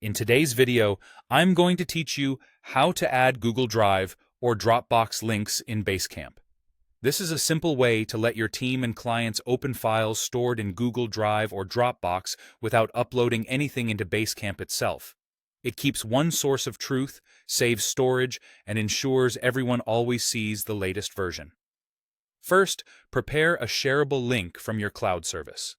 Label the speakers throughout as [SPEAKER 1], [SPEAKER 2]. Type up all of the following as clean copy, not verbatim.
[SPEAKER 1] In today's video, I'm going to teach you how to add Google Drive or Dropbox links in Basecamp. This is a simple way to let your team and clients open files stored in Google Drive or Dropbox without uploading anything into Basecamp itself. It keeps one source of truth, saves storage, and ensures everyone always sees the latest version. First, prepare a shareable link from your cloud service.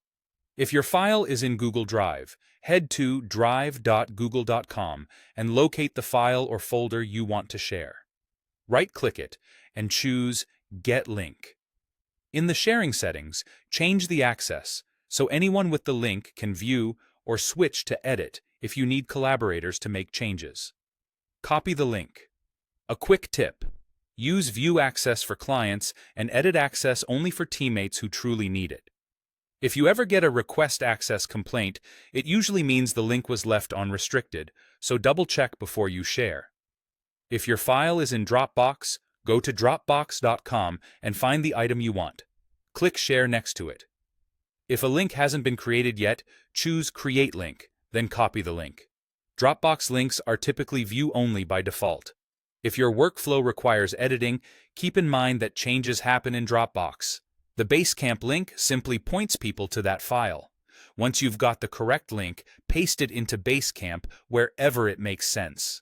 [SPEAKER 1] If your file is in Google Drive, head to drive.google.com and locate the file or folder you want to share. Right-click it and choose Get Link. In the sharing settings, change the access so anyone with the link can view or switch to edit if you need collaborators to make changes. Copy the link. A quick tip: use View Access for clients and Edit Access only for teammates who truly need it. If you ever get a request access complaint, it usually means the link was left unrestricted, so double-check before you share. If your file is in Dropbox, go to Dropbox.com and find the item you want. Click Share next to it. If a link hasn't been created yet, choose Create Link, then copy the link. Dropbox links are typically view-only by default. If your workflow requires editing, keep in mind that changes happen in Dropbox. The Basecamp link simply points people to that file. Once you've got the correct link, paste it into Basecamp wherever it makes sense.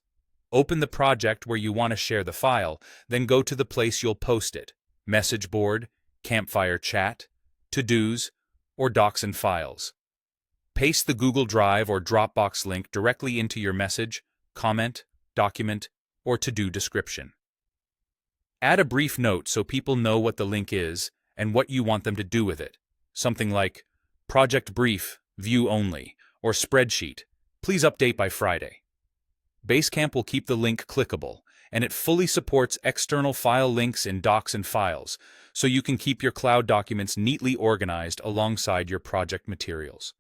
[SPEAKER 1] Open the project where you want to share the file, then go to the place you'll post it: message board, campfire chat, to-dos, or docs and files. Paste the Google Drive or Dropbox link directly into your message, comment, document, or to-do description. Add a brief note so people know what the link is and what you want them to do with it. Something like, Project Brief, View Only, or Spreadsheet, please update by Friday. Basecamp will keep the link clickable, and it fully supports external file links in docs and files, so you can keep your cloud documents neatly organized alongside your project materials.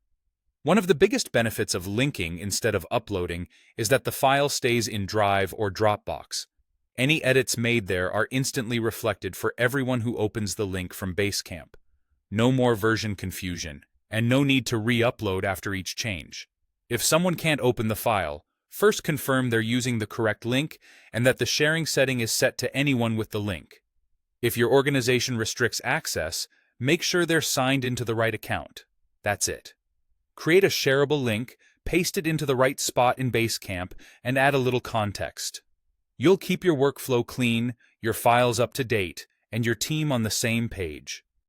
[SPEAKER 1] One of the biggest benefits of linking instead of uploading is that the file stays in Drive or Dropbox. Any edits made there are instantly reflected for everyone who opens the link from Basecamp. No more version confusion, and no need to re-upload after each change. If someone can't open the file, first confirm they're using the correct link and that the sharing setting is set to anyone with the link. If your organization restricts access, make sure they're signed into the right account. That's it. Create a shareable link, paste it into the right spot in Basecamp, and add a little context. You'll keep your workflow clean, your files up to date, and your team on the same page.